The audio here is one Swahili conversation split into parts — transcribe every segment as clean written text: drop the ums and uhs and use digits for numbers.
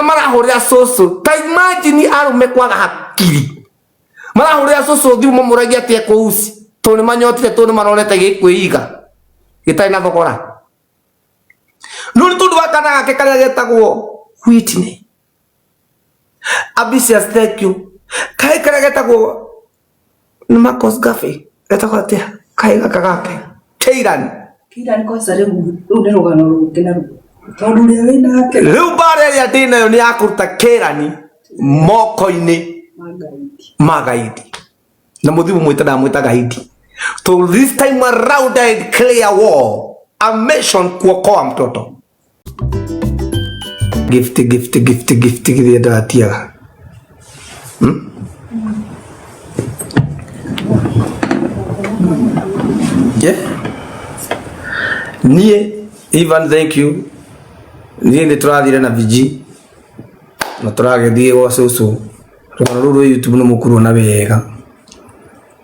marahurira soso ta imagine arume kwaga hakiri marahurira soso thiu mamuragia tie kuusi to ni manyotire to ni marorete gikwiiga gitai na thogora no ni tundu wakana gake karia getagwo Whitney Abisias thank you kai karia getagwo ni Marcus Gaffey getagwo atia kai gakagake Keiran kwa sare rugano rugena tondu ria wina ke riu bare ya dina yo ni akuruta Keirani moko-ini magaidi na muthimu mwita gaidi. So this time around I declare war. A mission kuokoa mtoto. Gift kile datia. Yeah. Nie even thank you. Nie ndi turathire na viji. Na turagethie gwa susu. Ruru YouTube no mukuru na wega.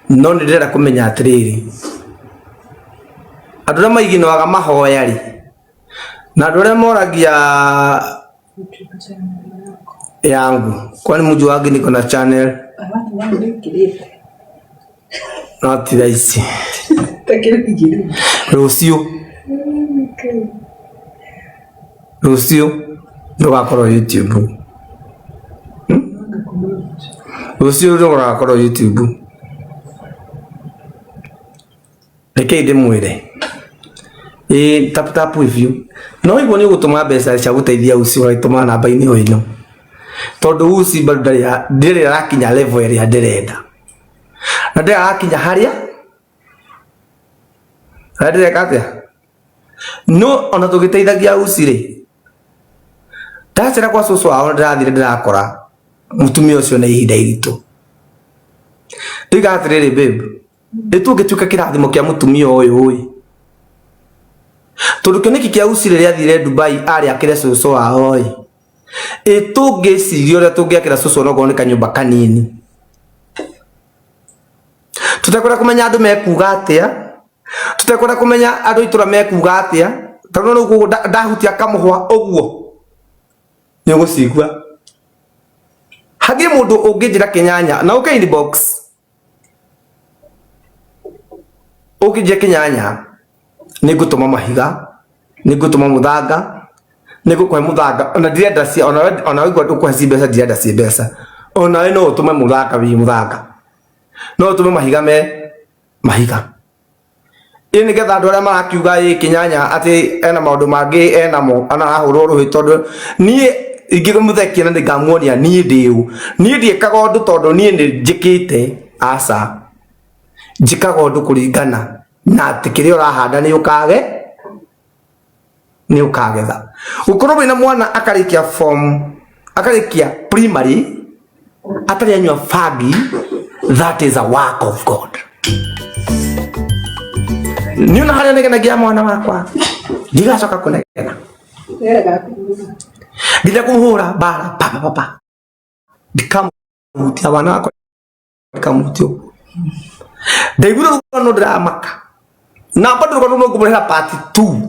No ndira kumenya atiriri. Andũ maigi no aga mahoya ri. Na ndore moragia yangu. Kwani mju wangu niko na channel. Not rahisi. Rusio. Rusio ndo gakoro YouTube. Rusio ndo gakoro YouTube. Nikeide mwire. Tap with you. No iboni gutuma mbeca cia guteithia uci waituma namba-ini o ino. Tondu uci bado ndire rakinya level ĩrĩa ndĩrenda. Na ndĩra rakinya haria. Ndĩra katia. No ona tugiteithagia uci ri. Ndacira kwa cucu wao ndĩrathire ndĩrakora mutumia ucio na ihinda iritu. Ndigatiriri babe. Itungituka kirathimo kia mutumia uyu uyu. Tondu kioneki kia uci riria athire Dubai ari akire cucu wao oi. Itungicirio ria tungiakira cucu no gone kanyumba kanini. Tutakora kumenya andu mekuga atia. Tutakora kumenya andu itura mekuga atia. Tondu no guo ndahutia kamuhwa uguo. Ni gucigua. Hagi mundu ungijira kinyanya na uke inbox. Ukije kinyanya nigutuma mahiga nigutuma muthanga nigukwe muthanga ona ndirenda cia ona wigwa ndukwe ci mbeca ndirenda ci mbeca ona no utume muthanga wi muthanga no utume mahiga ini getha andu aria marakiuga kinyanya ati ena maundu mangi enamo ana ahurwo ruhi tondu nie ingimuthekia na ndigamuonia nie ndiu nie ndiekaga undu tondu nie ni njikite asa njikaga undu kuringana na atikire urahanda ni ukagetha ukorwo wina mwana akarikia form akarikia primary atari anywa fagi, that is a work of God. Niuna haria negenagia mwana wakwa ndigacoka kunegena nginya kuhura bara papa ndikamutia wana wakwa ndikamutio ndaigura rugano ndiramaka na bado rugano no kumurehera part 2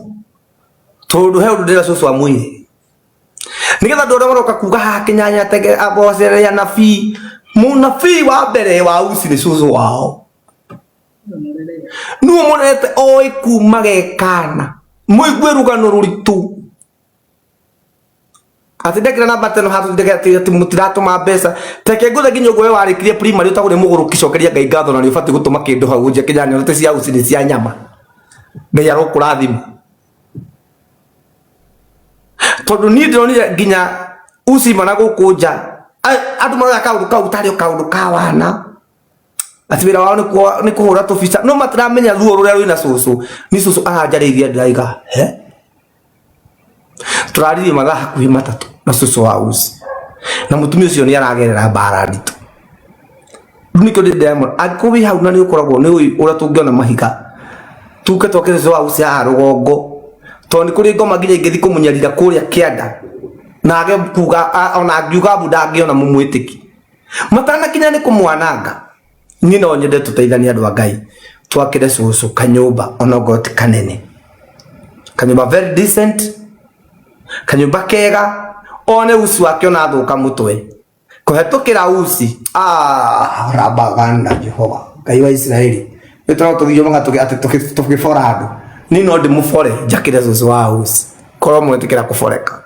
tondu he undu ndira cucu wa mwiri nigetha ndu aria kuga ha kinyanya tege abocere ya nabii munabii wa mbere wa uci ni cucu wao nuo monete oi kuma gekana muigwe rugano ruritu atindekira na bateno hatu ndegati mutiratuma mbeca teke nguthe nginya gwe warikirie primary utagure muguru kicokeria ngai ngatho na ni ubati gutuma kindu hau nje kinyanya nte cia uci ni cia nyama ngai arokurathima tondu ni ndironire nginya uci mana gukunja andu mara kaundu tari kaundu ka wana ati wira wao ni kuhura tubisa no matiramenya ruo ruria wina cucu ni cucu aranjarĩirie ndiraiga he turarire mathaa hakuhi matatu na cucu wa uci na mutumia ucio ni aragerera mbara nditu niko diamond akubi hau na ni ukoragwo ni uria tungiona mahiga tuke twakire cucu wa uci ha rugongo to ni kuri ngoma nginya ingithi kumunyarira kuria kianda na age kuga ona ngiuga buda ngiona mumwitiki matana kinya ni kumwananga ni no nyende tuteithania andu a Ngai twakire cucu kanyumba ona goti kanene kanyumba very decent kanyumba kega one usi wake ona thuka mutwe kuhetukira usi rabaganda Jehova Ngai wa Israeli nitoro tuthio manga ati tukifora andu ni no ndi mufore jakire zuzu wa usi koro mwetikira kuforeka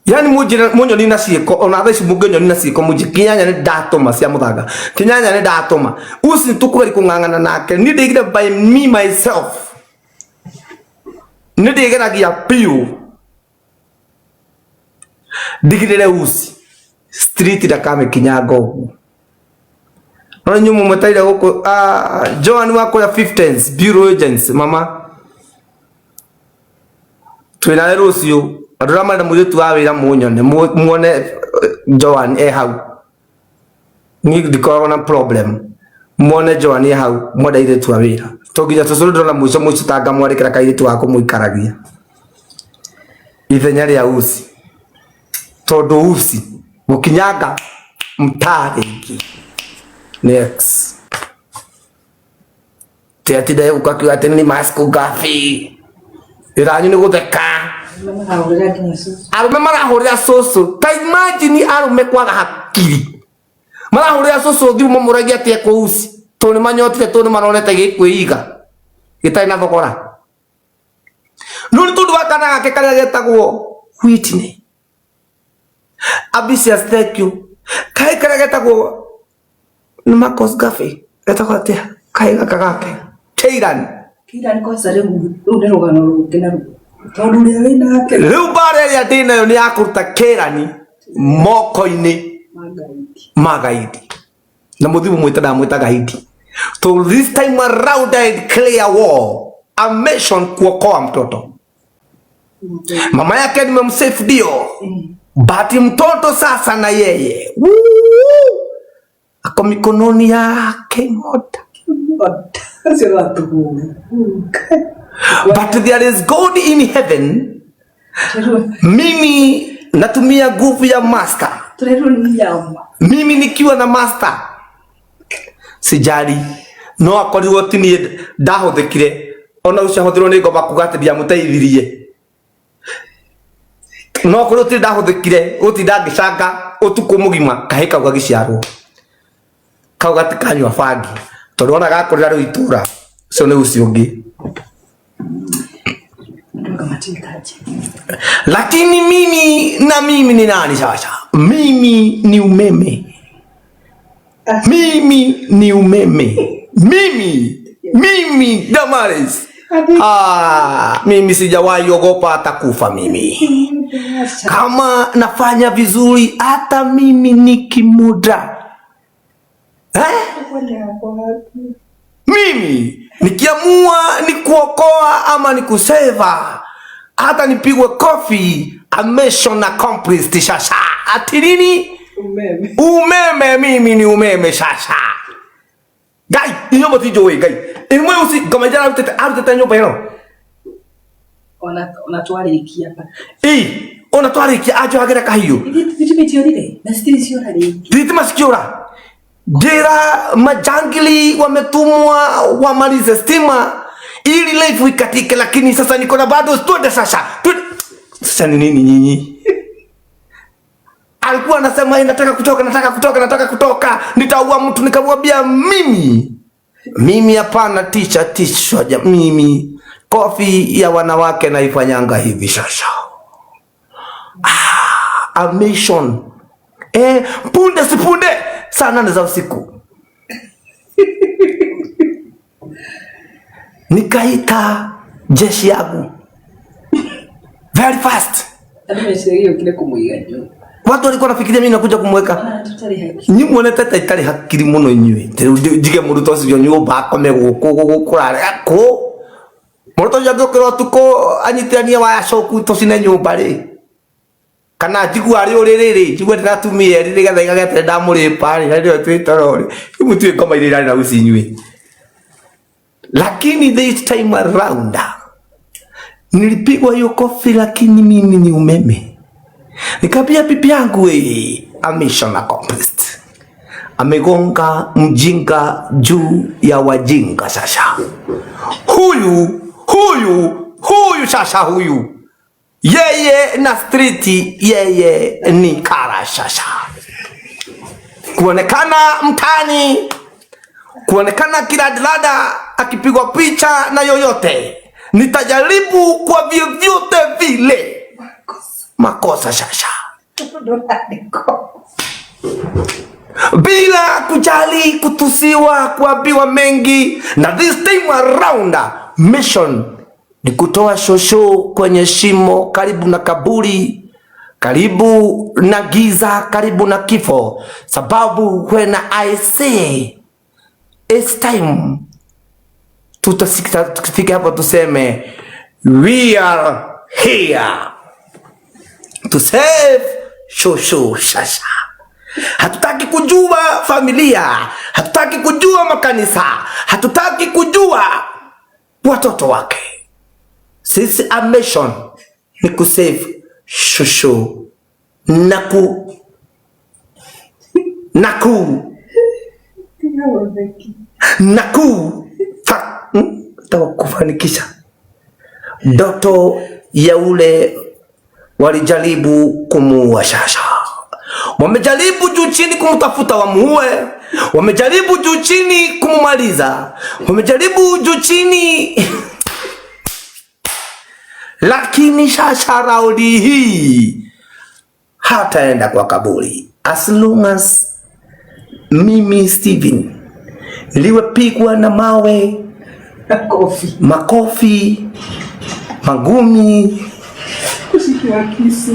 yani munyo ni nasieko ona thaici mungenyo ni nasieko munji kinyanya ni ndatuma cia muthanga kinyanya ni ndatuma usi tukuberi kungangana nake ni ndigire by me myself ni ndigeragia piu digirire usi street dakame kinyago ona nyumu metaire guko Joan wako ya 15s bureau agents mama twina rucio adurama na muzetu wa wira munyone muone Joan hau ni dikoro na problem muone Joan hau modaire tu wira toginya tusuru na muico muico tanga mwarekera kairitu wako muikaragia ithenya ria usi todo usi mukinyaga mtariki next tiatida ukakiwa tena mask gafi iranyu ni gutheka arume marahurira soso ta imagine arume kwaga hakiri marahurira soso thimu muragia tie ko usi to ni manyotire to ni maronete gikwiiga gitai na thogora nuri tundu wakana gake karia getagwo Whitney Abisias thank you kai karia getagwo ni Marcus Gaffey getagwo atia kai gake Keiran ko sare rugano rukena tondu ria wina ke riu bare ya dina yo ni akuruta Keirani moko-ini magaidi na muthimu mwita gaidi. So this time around I declare war. A mission kuokoa mtoto. Mama yake nimemsave dio. Bati mtoto sasa na yeye ako mikononi yake moja. But there is God in heaven. Mimi natumia nguvu ya master. Mimi nikiwa na master sijari no akorirwo tini ndahuthikire ona ucio hothirwo ni ngomba kugatiria muteithirie no akorirwo tini ndahuthikire utinda ngicanga utuku mugima kahika gagiciarwo kau gatikanywa bangi tondu ona gakorira ru itura so ni ucio ungi lakini mimi ni nani sasa? Mimi ni umeme. Mimi ni umeme. Mimi Damaris. Mimi sijawahi ogopa hata kufa mimi. Kama nafanya vizuri hata mimi nikimuda. Mimi nikiamua ni kuokoa ama ni kuseva hata nipigwe kofi a mission accomplished shasha. Ati nini? Umeme mimi ni umeme shasha. Gai, iyo motijo we gai. Imwe usi kamajana arutete nyoba yano. Ona twari iki hapa. Ona twari iki ajo agera kahiyo. Bitibitio rire. Na stili sio hali. Bitima sikiora. Dera majangili wametumwa wamalize stima ili life ikatike, lakini sasa niko na bado twende sasa. Sasa ni nini nyinyi? Alikuwa anasema nataka kutoka, nitaua mtu, nikamwambia mimi hapana, tisha mimi kofi ya wanawake naifanyanga hivi sasa. A mission. Punde sipunde saa 8 za usiku nikaita jeshi yangu very fast. Watu walikuwa nafikiria mimi nakuja kumweka. Ni muone tata itali hakiri muno inywe. Jige muruto cio nyumba akome gukurare ko. Muruto jago kiro tuko anyitania wa shoku to sine nyumba ri. Kana jigu ari uriri jigu ndiratumie ri gatha igagete ndamuri pari ndio twitorori. Imutue koma irira na usinywe. Lakini this time around nilipigwa hiyo kofi, lakini mimi ni umeme. Nikapia pipi yangu a mission accomplished. Amegonga mjinga juu ya wajinga sasa. Huyu sasa huyu yeye na street yeye ni karashasha. Kuonekana mtani, kuonekana kiladilada akipigwa picha na yoyote. Nitajaribu kwa vyovyote vile. Makosa shasha. Bila kujali kutusiwa, kuambiwa mengi. Na this time around mission ni kutoa shosho kwenye shimo, karibu na kaburi, karibu na giza, karibu na kifo. Sababu when I say it's time, tutafika hapo tuseme we are here to save shosho shasha. Hatutaki kujua familia, hatutaki kujua makanisa, hatutaki kujua watoto wake. Sisi a mission ni kusave shosho. Kufanikisha ndoto ya ule walijaribu kumuua shasha. Wamejaribu juu chini kumtafuta wamuue, wamejaribu juu chini kumumaliza, wamejaribu juu chini lakini shasha raudi hii hataenda kwa kaburi. As long as mimi Steven niliwepigwa na mawe, makofi, magumi,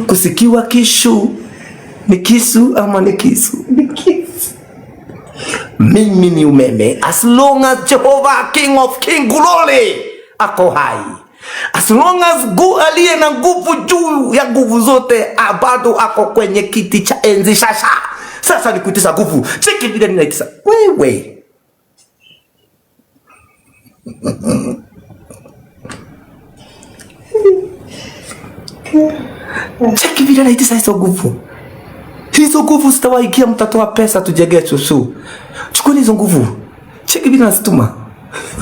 kusikiwa kishu. Ni kisu ama ni kisu? Ni kisu. Mimi ni umeme. As long as Jehovah King of King Glory ako hai, as long as aliye na nguvu juu ya nguvu zote bado ako kwenye kiti cha enzi shasha. Sasa ni kuitisha nguvu. Cheki vile ninaitisha. Wewe. Cheki vile ninaitisha hizo nguvu. Hizo nguvu sitawaikia, mtatoa pesa tujenge shosho. Chukuni hizo nguvu. Cheki vile nasituma.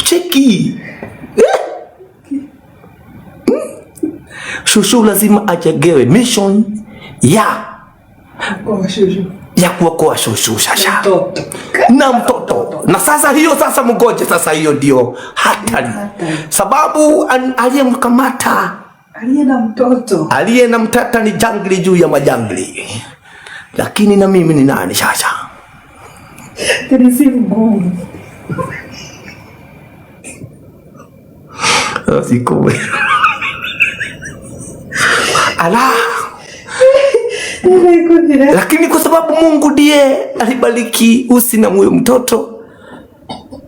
Cheki. Shosho lazima ajengewe mission ya kuokoa shosho shasha na mtoto. Na sasa hiyo sasa mgoje, sasa hiyo ndio hatari. Sababu aliyemkamata aliye na mtata ni jangli juu ya majangli. Lakini na mimi ni nani shasha? Sikowe. Ala. Lakini kwa sababu Mungu ndiye alibariki usi na huyo mtoto,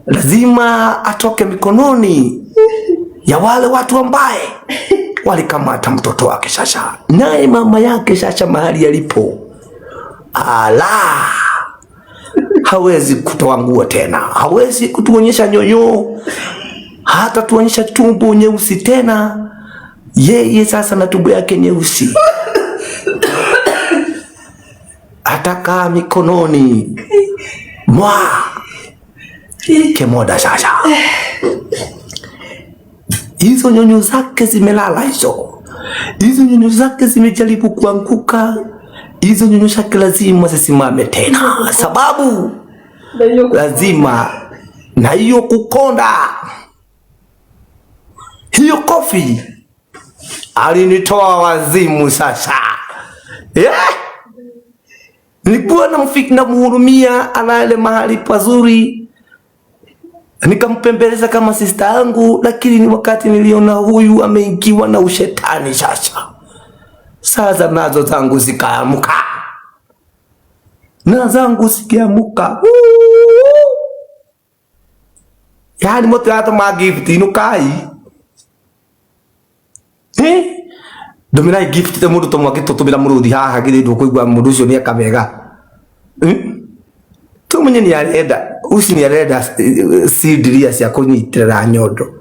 lazima atoke mikononi ya wale watu ambaye walikamata mtoto wake shasha. Naye mama yake shasha mahali alipo, ala, hawezi kutoa nguo tena, hawezi kutuonyesha nyonyo, hata tuonyesha tumbo nyeusi tena. Yeye sasa na tumbo yake nyeusi ataka mikononi mwa Kemoda shasha. Hizo nyonyo zake zimelala hizo. Hizo nyonyo zake zimejaribu kuanguka. Hizo nyonyo zake lazima zisimame tena, sababu lazima na hiyo kukonda. Hiyo kofi alinitoa wazimu sasa. Nilikuwa na muhurumia, alale mahali pazuri, nikampembeleza kama sister yangu, lakini ni wakati niliona huyu ameingiwa na ushetani sasa. Sasa nazo zangu zikaamka. Na zangu zikiamuka. Yani moto hata magift inukai. Domina gift te mundu tomwa kito tubira murudi haha gire ndukugwa mundu ucio ni akabega. Tu munye ni arenda, uci ni arenda sidiria cia kunyitira nyondo.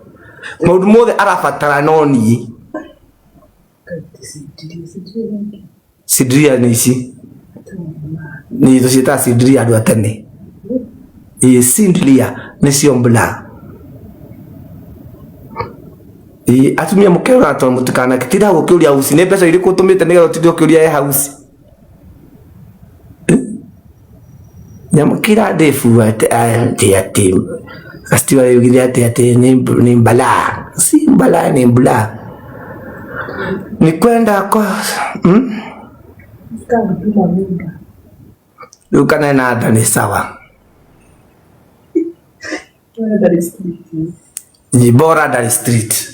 Maundu mothe arabatara noni. Sidiria ni ici. Ni icio ciita sidiria andu atene. Sidiria ni cio mbula. atumia mukeo na to mutukana kitira gukiuria house ne pesa iriku tumite nigero tidio kiuria ya house nyamukira defu ati Kastiwa yugiri ati ni mbala si mbala ni mbula ni kwenda kwa ukana na ada ni sawa ni bora Dar Street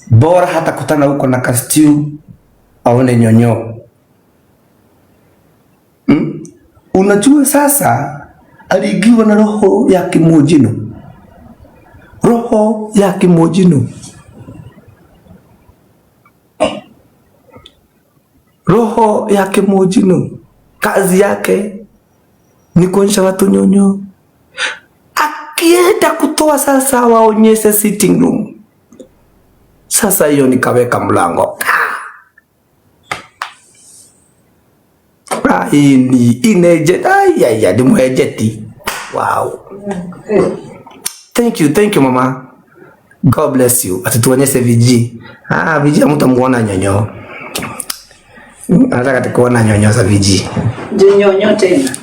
bora hata kutana huko na Kastiu aone nyonyo. Unajua sasa aligiwa na roho ya kimojino. Roho ya kimojino. Roho ya kimojino. Kazi yake ni kuonyesha watu nyonyo. Akienda kutoa sasa waonyeshe sitting room. Sasa hiyo nikaweka mlango. Ini inejet ya di muejeti. Wow. Thank you mama. God bless you. Atatuonyeshe viji. Viji mtamuona nyonyo. Anataka tukuona nyonyo za viji. Nyonyo tena.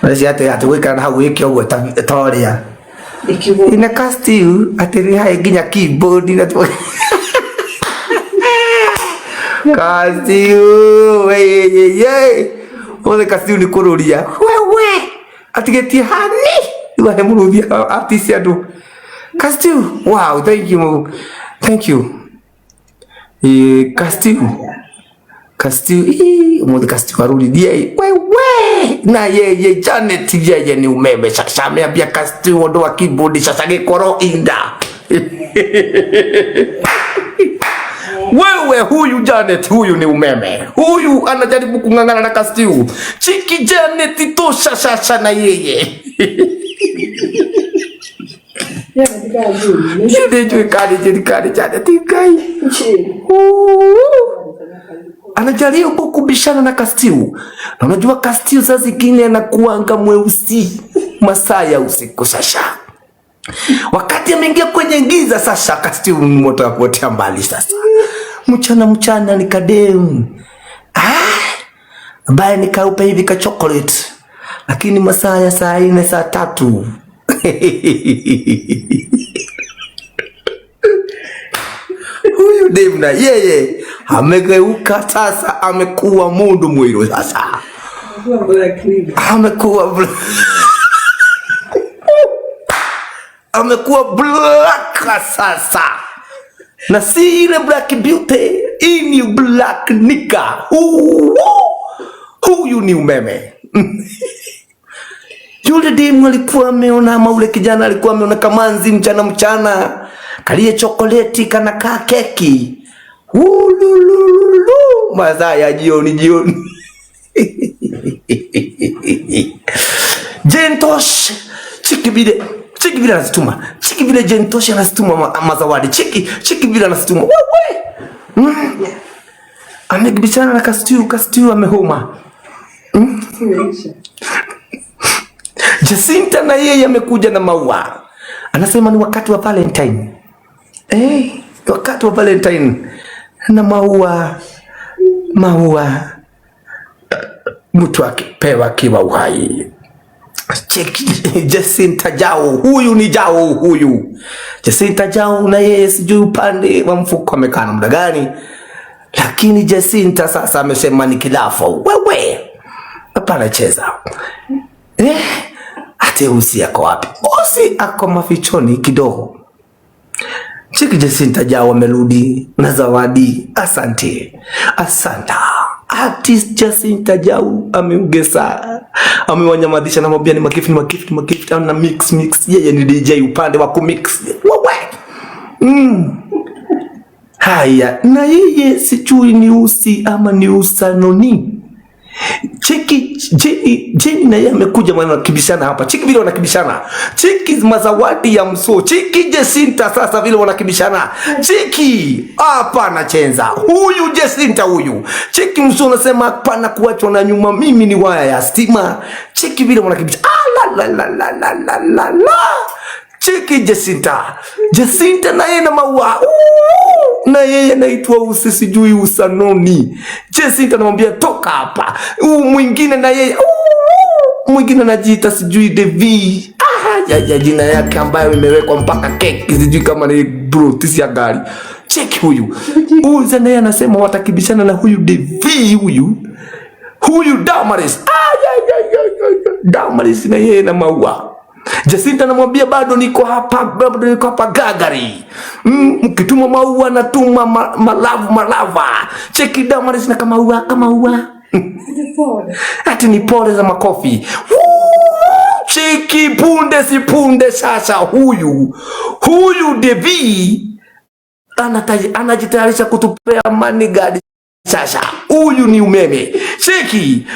Basi atuweka na haweki au toria. Ina Kastiu atiri hai ginya keyboard na tu. Kastiu, ole Kastiu ni kururia. Wewe atigeti hani iwa hemurudia artist adu. Kastiu, wow, thank you. Kastiu, umoja Kastiu arudi die. Wewe na ye Janet ye ni umeme sasa ameambia Kastiu ondoa keyboard sasa gekoro inda. Wewe huyu Janet huyu ni umeme. Huyu anajaribu kungangana na Kastiu. Chiki Janet tosha sasa na yeye. Yeye kadi Janet kai. Anajaribu kubishana na Kastiu. Na unajua Kastiu sasa zingine anakuanga mweusi masaa ya usiku sasa. Wakati ameingia kwenye giza sasa Kastiu moto kuotea mbali sasa. Mchana ni kademu. Ambaye ni kaupe hivi ka chocolate. Lakini masaa ya saa 4 saa 3. Huyu Dave na yeye amegeuka sasa amekuwa mundu mwiro sasa. Amekuwa black sasa. Na si ile black beauty, ini black nika. Huyu ni umeme. Yule demu alikuwa ameona ama ule kijana alikuwa ameona kamanzi mchana. Kalie chokoleti kana kaa keki. Masaa ya jioni. Jentosh chiki vile anasituma. Chiki vile Jentosh anasituma mazawadi. Chiki vile anasituma. Wewe. Amekibishana na Kastiu amehoma. Jacinta na yeye amekuja na maua. Anasema ni wakati wa Valentine. Wakati wa Valentine. Na maua. Mtu akipewa kiwa uhai. Jacinta Jao. Huyu ni Jao huyu. Jacinta Jao na yeye sijui upande wa mfuko amekaa na muda gani. Lakini Jacinta sasa amesema ni kilafo. Wewe. Hapana cheza. Ate usi yako wapi? Usi ako mafichoni kidogo. Chiki Jacinta Jao amerudi na zawadi. Asanta. Artist Jacinta Jao ameugesa. Amewanyamadisha na mabia ni makift na mix. Yeye ni DJ upande wa kumix. Wewe. Haya, na yeye sijui ni usi ama ni usanoni. Chiki Jenny na yeye amekuja wanakibishana hapa. Chiki vile wanakibishana. Chiki mazawadi ya mso. Chiki Jacinta sasa vile wanakibishana. Chiki hapa anachenza. Huyu Jacinta huyu. Chiki mso anasema hapana kuachwa na nyuma mimi ni waya ya stima. Chiki vile wanakibishana. La. Cheki Jacinta. Jacinta na yeye na maua. Na yeye anaitwa usisijui usanoni. Jacinta anamwambia toka hapa. Mwingine na yeye mwingine anajiita sijui Devi. Ya jina yake ambayo imewekwa mpaka keki sijui kama ni brotisi ya gari. Cheki huyu. Huyu naye anasema watakibishana na huyu Devi huyu Damaris. Damaris na yeye na maua. Jacinta anamwambia bado niko hapa gagari. Mkituma maua natuma malava. Cheki Damaris na kama maua. Ati ni pole za makofi. Cheki punde sasa huyu Devi anajitayarisha kutupea manigadi sasa. Huyu ni umeme. Cheki.